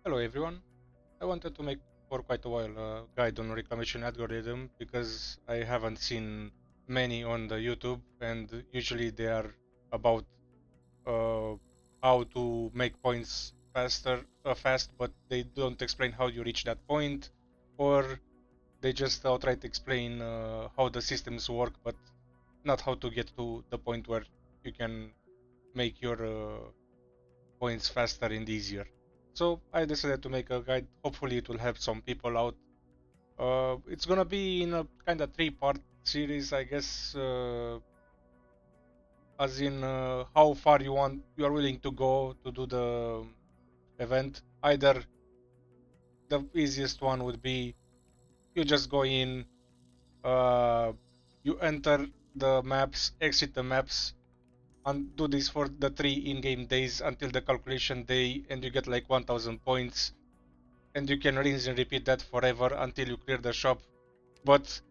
Hello everyone. I wanted to make for quite a while a guide on reclamation algorithm because I haven't seen many on the YouTube, and usually they are about uh, how to make points fast, but they don't explain how you reach that point, or they just outright explain how the systems work, but not how to get to the point where you can make your points faster and easier. So I decided to make a guide. Hopefully, it will help some people out. It's gonna be in a kind of three-part series, I guess. As in how far you are willing to go to do the event. Either the easiest one would be you just go in, uh, you enter the maps, exit the maps, and do this for the 3 in-game days until the calculation day, and you get like 1,000 points, and you can rinse and repeat that forever until you clear the shop. But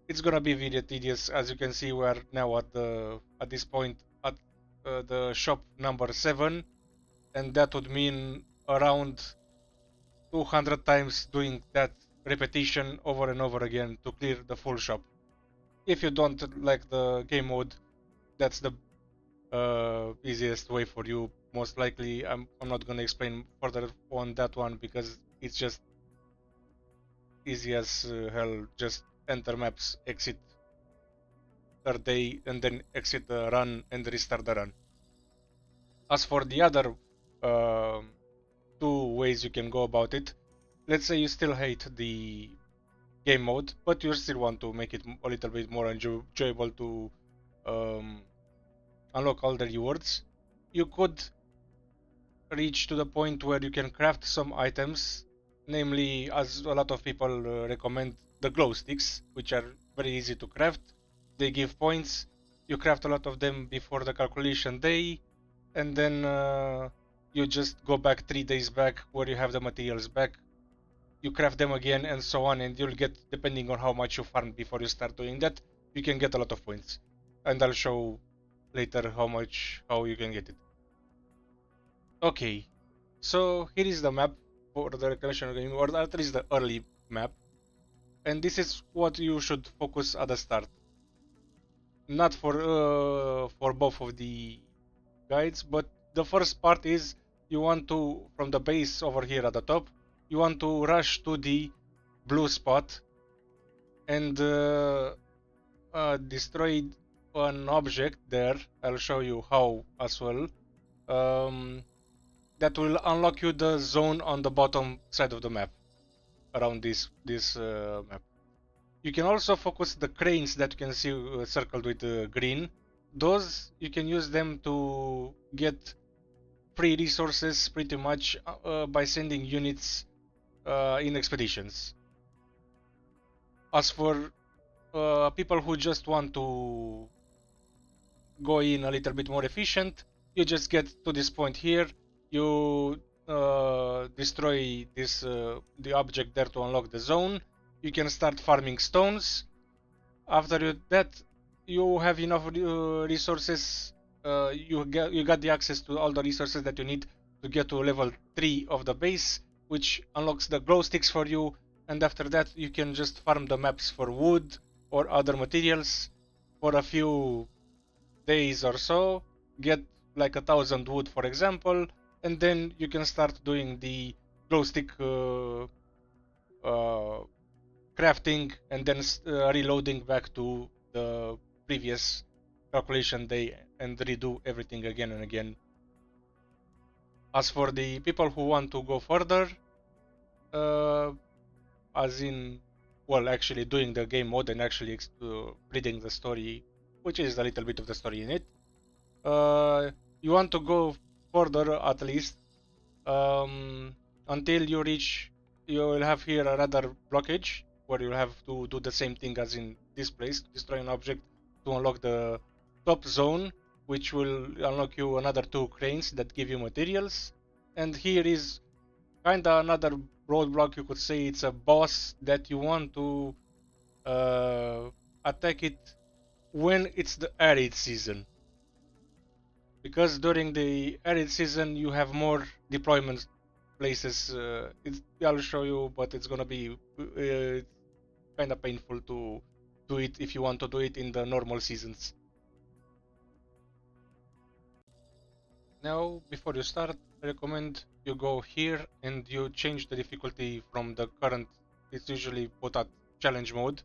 it's gonna be very tedious. As you can see, we are now at this point at the shop number 7, and that would mean around 200 times doing that repetition over and over again to clear the full shop. If you don't like the game mode, that's the easiest way for you. Most likely, I'm not gonna explain further on that one because it's just easy as hell. Just enter maps, exit third day, and then exit the run and restart the run. As for the other uh, two ways you can go about it, let's say you still hate the game mode, but you still want to make it a little bit more enjoyable to um, unlock all the rewards. You could reach to the point where you can craft some items, namely, as a lot of people recommend, the glow sticks, which are very easy to craft. They give points. You craft a lot of them before the calculation day, and then you just go back 3 days back where you have the materials back. You craft them again, and so on, and you'll get, depending on how much you farmed before you start doing that, you can get a lot of points. And I'll show later how you can get it. Okay, so here is the map for the reclamation game, or at least the early map, and this is what you should focus at the start. Not for both of the guides, but the first part is you want to, from the base over here at the top, you want to rush to the blue spot and destroy an object there. I'll show you how as well. Um, that will unlock you the zone on the bottom side of the map around this map. You can also focus the cranes that you can see circled with green. Those you can use them to get free resources pretty much by sending units in expeditions. As for people who just want to go in a little bit more efficient, you just get to this point here, you destroy the object there to unlock the zone. You can start farming stones. After that, you have enough resources. You got the access to all the resources that you need to get to level 3 of the base, which unlocks the glow sticks for you. And after that, you can just farm the maps for wood or other materials for a few days or so, get like 1,000 wood, for example, and then you can start doing the glow stick crafting and then reloading back to the previous calculation day and redo everything again and again. As for the people who want to go further, uh, as in, well, actually doing the game mode and actually reading the story, which is a little bit of the story in it, you want to go further at least until you reach, you will have here another blockage where you'll have to do the same thing as in this place, destroy an object to unlock the top zone, which will unlock you another 2 cranes that give you materials. And here is kinda another roadblock, you could say. It's a boss that you want to attack it when it's the arid season, because during the arid season you have more deployments places. I'll show you, but it's gonna be kind of painful to do it if you want to do it in the normal seasons. Now, before you start, I recommend you go here and you change the difficulty from the current. It's usually put at challenge mode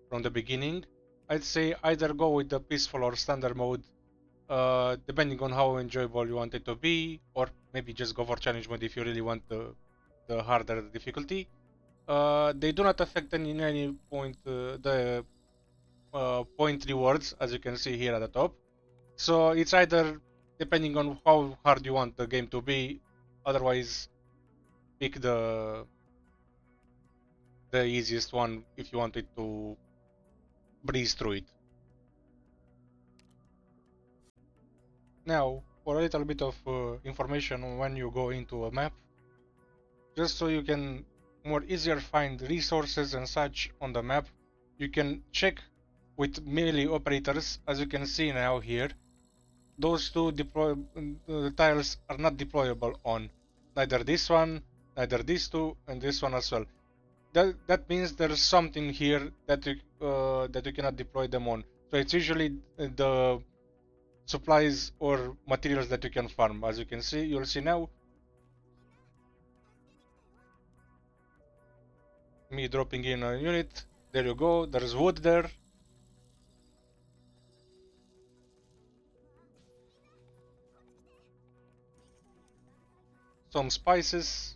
from the beginning. I'd say either go with the peaceful or standard mode, depending on how enjoyable you want it to be, or maybe just go for challenge mode if you really want the harder difficulty. They do not affect in any point the point rewards, as you can see here at the top. So it's either depending on how hard you want the game to be. Otherwise, pick the easiest one if you want it to breeze through it. Now, for a little bit of information on when you go into a map, just so you can more easier find resources and such on the map, you can check with melee operators, as you can see now here. Those two tiles are not deployable on. Neither this one, neither these two, and this one as well. That means there's something here that you cannot deploy them on. So it's usually the supplies or materials that you can farm. As you can see, you'll see now me dropping in a unit. There you go. There's wood there. Some spices.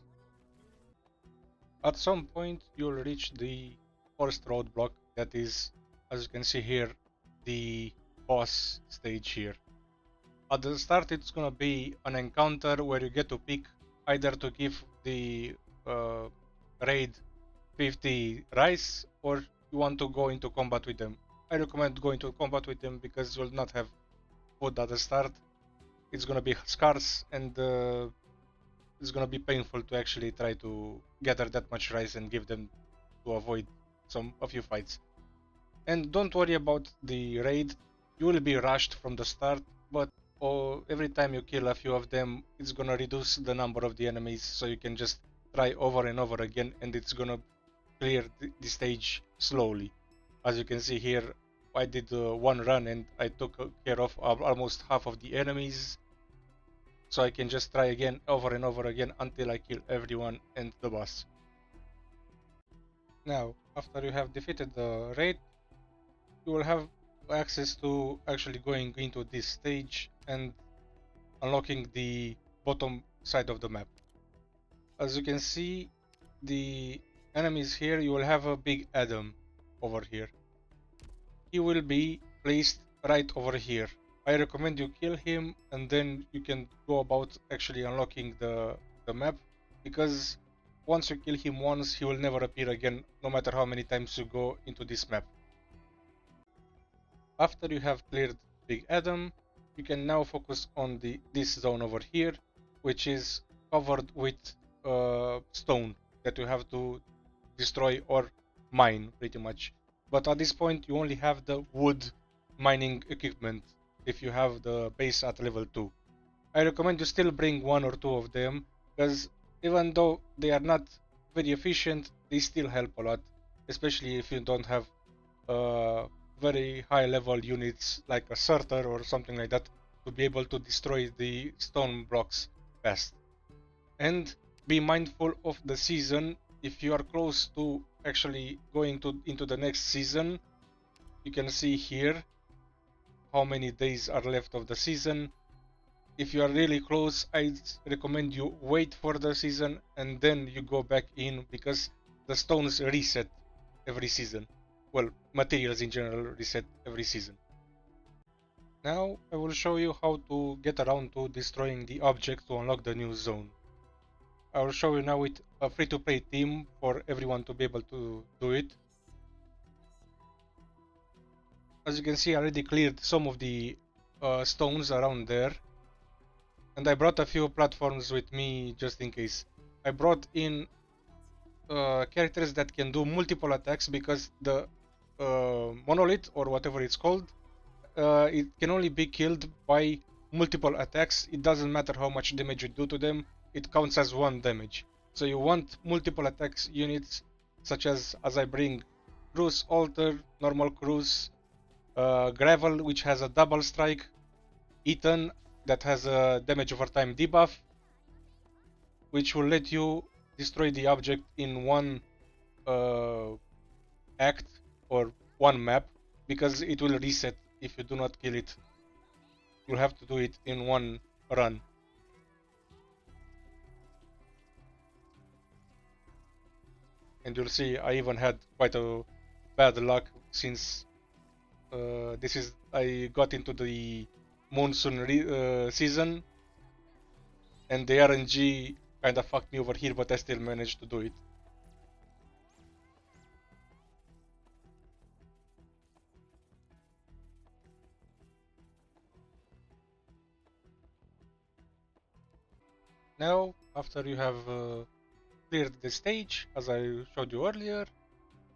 At some point you'll reach the first roadblock that is, as you can see here, the boss stage here. At the start it's gonna be an encounter where you get to pick either to give the raid 50 rice or you want to go into combat with them. I recommend going to combat with them because you'll not have food at the start. It's gonna be scarce and it's gonna be painful to actually try to gather that much rice and give them to avoid a few fights. And don't worry about the raid, you will be rushed from the start, but every time you kill a few of them, it's gonna reduce the number of the enemies, so you can just try over and over again, and it's gonna clear the stage slowly. As you can see here, I did one run and I took care of almost half of the enemies. So I can just try again over and over again until I kill everyone and the boss. Now, after you have defeated the raid, you will have access to actually going into this stage and unlocking the bottom side of the map. As you can see, the enemies here, you will have a big Adam over here. He will be placed right over here. I recommend you kill him and then you can go about actually unlocking the map, because once you kill him once, he will never appear again, no matter how many times you go into this map. After you have cleared Big Adam, you can now focus on this zone over here, which is covered with stone that you have to destroy or mine pretty much. But at this point you only have the wood mining equipment if you have the base at level 2. I recommend you still bring one or two of them, because even though they are not very efficient, they still help a lot, especially if you don't have very high level units like a sorter or something like that to be able to destroy the stone blocks fast. And be mindful of the season. If you are close to actually going into the next season, you can see here how many days are left of the season. If you are really close, I recommend you wait for the season and then you go back in, because the stones reset every season. Well, materials in general reset every season. Now I will show you how to get around to destroying the object to unlock the new zone. I will show you now with a free-to-play team for everyone to be able to do it. As you can see, I already cleared some of the stones around there, and I brought a few platforms with me just in case. I brought in characters that can do multiple attacks, because the monolith, or whatever it's called, it can only be killed by multiple attacks. It doesn't matter how much damage you do to them, it counts as 1 damage. So you want multiple attacks units, such as I bring Cruise Alter, Normal Cruise, Gravel, which has a double strike, Ethan, that has a damage over time debuff, which will let you destroy the object in one uh, act or one map, because it will reset if you do not kill it. You'll have to do it in one run. And you'll see I even had quite a bad luck, since I got into the monsoon season, and the RNG kinda fucked me over here, but I still managed to do it. Now, after you have cleared the stage, as I showed you earlier,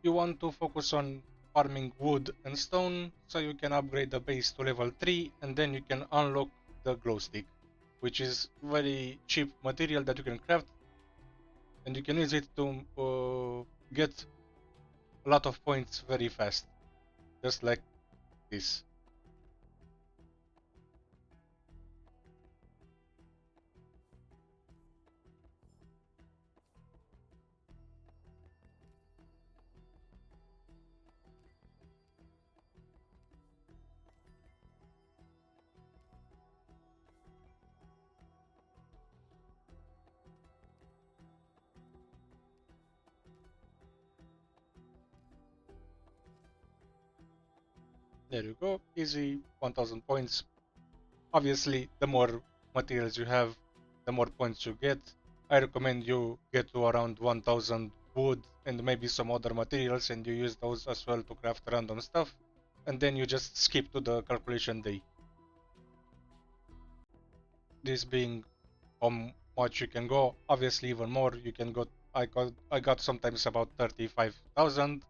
you want to focus on farming wood and stone, so you can upgrade the base to level 3, and then you can unlock the glow stick, which is very cheap material that you can craft, and you can use it to get a lot of points very fast, just like this. There you go, easy 1000 points. Obviously, the more materials you have, the more points you get. I recommend you get to around 1000 wood and maybe some other materials, and you use those as well to craft random stuff, and then you just skip to the calculation day. This being how much you can go, obviously even more you can go. I got sometimes about 35,000.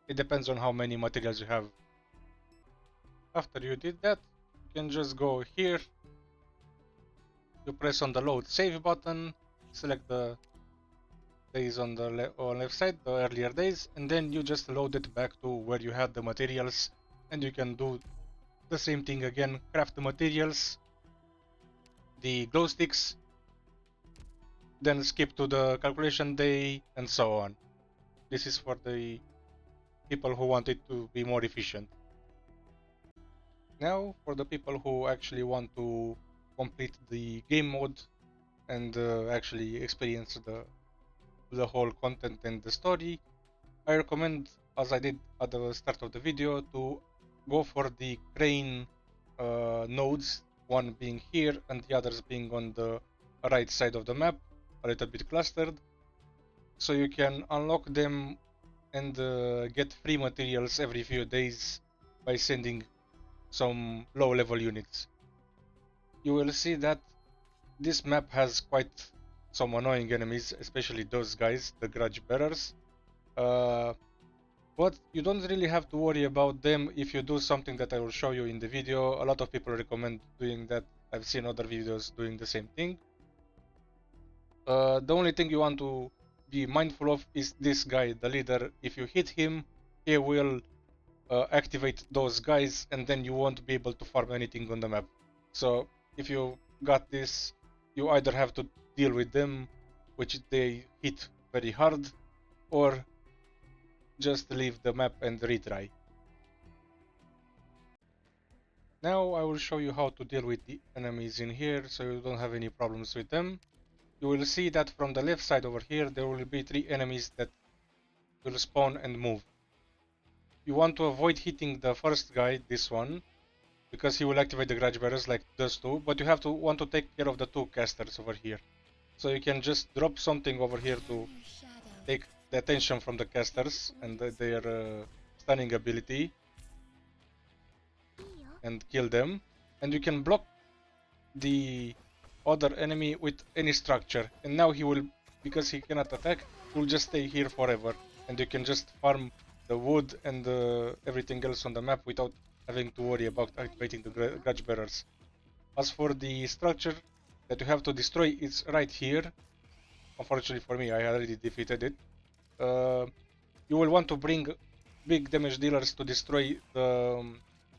It depends on how many materials you have. After you did that, you can just go here, you press on the load save button, select the days on the left side, the earlier days, and then you just load it back to where you had the materials, and you can do the same thing again, craft the materials, the glow sticks, then skip to the calculation day, and so on. This is for the people who want it to be more efficient. Now, for the people who actually want to complete the game mode and actually experience the whole content and the story, I recommend, as I did at the start of the video, to go for the crane nodes, one being here and the others being on the right side of the map, a little bit clustered, so you can unlock them and get free materials every few days by sending some low level units. You will see that this map has quite some annoying enemies, especially those guys, the grudge bearers. But you don't really have to worry about them if you do something that I will show you in the video. A lot of people recommend doing that. I've seen other videos doing the same thing. The only thing you want to be mindful of is this guy, the leader. If you hit him, he will activate those guys, and then you won't be able to farm anything on the map. So if you got this, you either have to deal with them, which they hit very hard, or just leave the map and retry. Now I will show you how to deal with the enemies in here so you don't have any problems with them. You will see that from the left side over here there will be 3 enemies that will spawn and move. You want to avoid hitting the first guy, this one, because he will activate the grudge bearers like those two, but you have to want to take care of the 2 casters over here. So you can just drop something over here to take the attention from the casters and their stunning ability and kill them, and you can block the other enemy with any structure, and now he will, because he cannot attack, he will just stay here forever, and you can just farm the wood and everything else on the map without having to worry about activating the grudge bearers. As for the structure, that you have to destroy is right here. Unfortunately for me, I already defeated it. You will want to bring big damage dealers to destroy the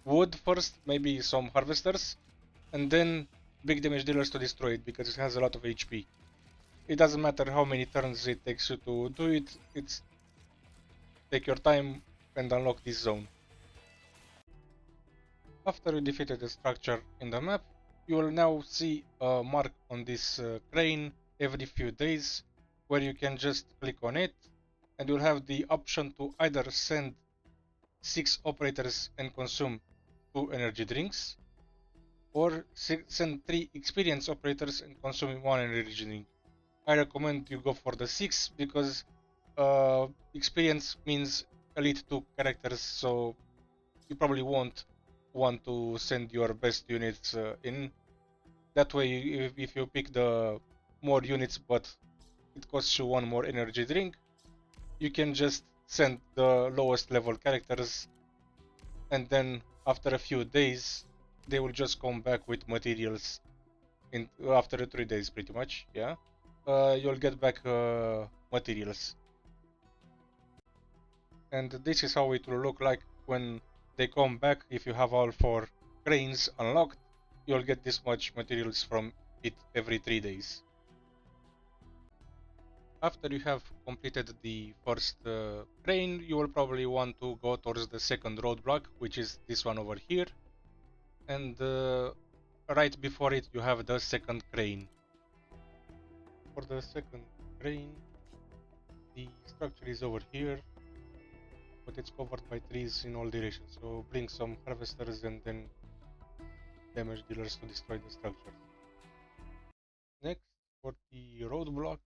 wood first, maybe some harvesters, and then big damage dealers to destroy it because it has a lot of HP. It doesn't matter how many turns it takes you to do it, it's take your time and unlock this zone. After you defeated the structure in the map, you will now see a mark on this crane every few days where you can just click on it and you'll have the option to either send 6 operators and consume 2 energy drinks, or send 3 experienced operators and consume 1 energy drink. I recommend you go for the 6 because experience means elite 2 characters, so you probably won't want to send your best units in. That way, if you pick the more units but it costs you 1 more energy drink, you can just send the lowest level characters, and then after a few days they will just come back with materials in after 3 days pretty much. Yeah, you'll get back materials, and this is how it will look like when they come back. If you have all 4 cranes unlocked, you'll get this much materials from it every 3 days. After you have completed the first crane, you will probably want to go towards the second roadblock, which is this one over here, and right before it you have the second crane. For the second crane, the structure is over here, but it's covered by trees in all directions, so bring some harvesters and then damage dealers to destroy the structure. Next, for the roadblock,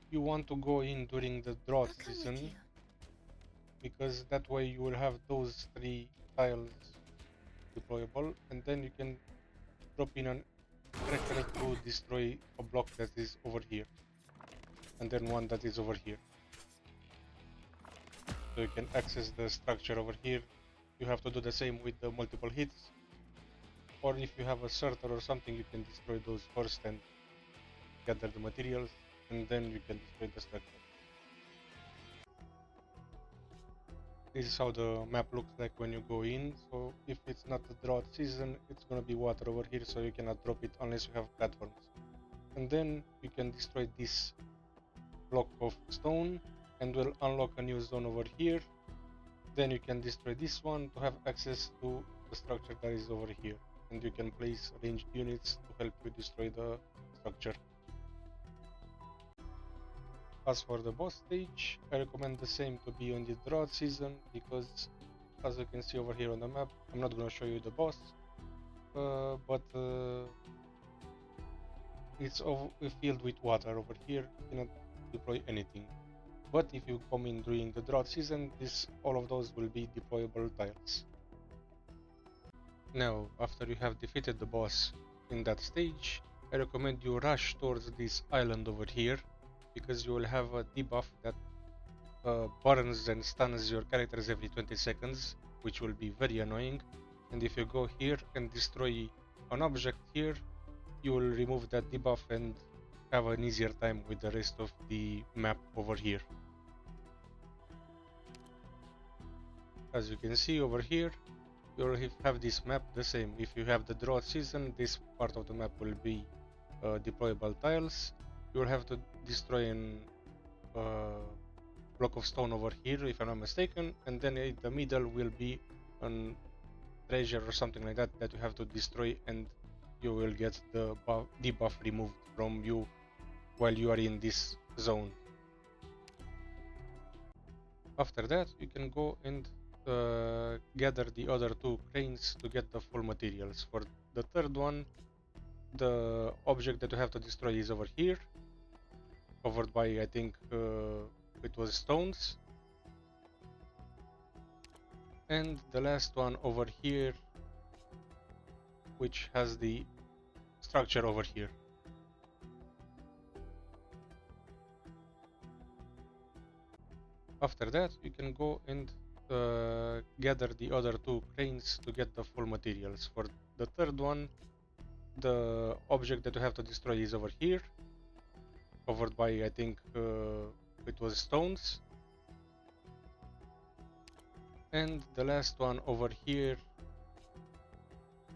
you want to go in during the drought season, because that way you will have those 3 tiles deployable, and then you can drop in an tractor to destroy a block that is over here, and then one that is over here. So you can access the structure over here. You have to do the same with the multiple hits, or if you have a sorter or something, you can destroy those first and gather the materials, and then you can destroy the structure. This is how the map looks like when you go in. So if it's not the drought season, it's gonna be water over here, so you cannot drop it unless you have platforms. And then you can destroy this block of stone and will unlock a new zone over here. Then you can destroy this one to have access to the structure that is over here, and you can place ranged units to help you destroy the structure. As for the boss stage, I recommend the same to be on the drought season, because as you can see over here on the map, I'm not gonna show you the boss, but it's filled with water over here. You cannot deploy anything. But if you come in during the drought season, all of those will be deployable tiles. Now, after you have defeated the boss in that stage, I recommend you rush towards this island over here, because you will have a debuff that burns and stuns your characters every 20 seconds, which will be very annoying. And if you go here and destroy an object here, you will remove that debuff and have an easier time with the rest of the map over here. As you can see over here, you will have this map the same. If you have the drought season, this part of the map will be deployable tiles. You will have to destroy an block of stone over here, if I'm not mistaken, and then in the middle will be a treasure or something like that that you have to destroy, and you will get the debuff removed from you while you are in this zone. After that, you can go and gather the other 2 cranes to get the full materials. For the third one, the object that you have to destroy is over here, covered by, I think it was stones. And the last one over here, which has the structure over here. After that, you can go and gather the other 2 cranes to get the full materials. For the third one, The object that you have to destroy is over here, covered by, I think, it was stones. And the last one over here,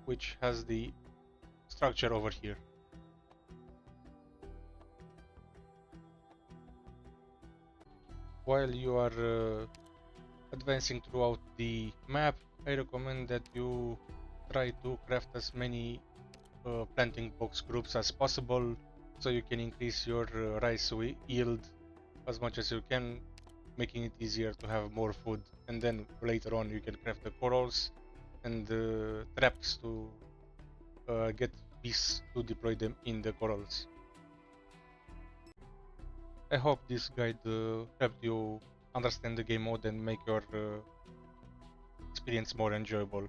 which has the structure over here. While you are advancing throughout the map, I recommend that you try to craft as many planting box groups as possible, so you can increase your rice yield as much as you can, making it easier to have more food. And then later on you can craft the corals and the traps to get bees to deploy them in the corals. I hope this guide helped you understand the game mode and make your experience more enjoyable.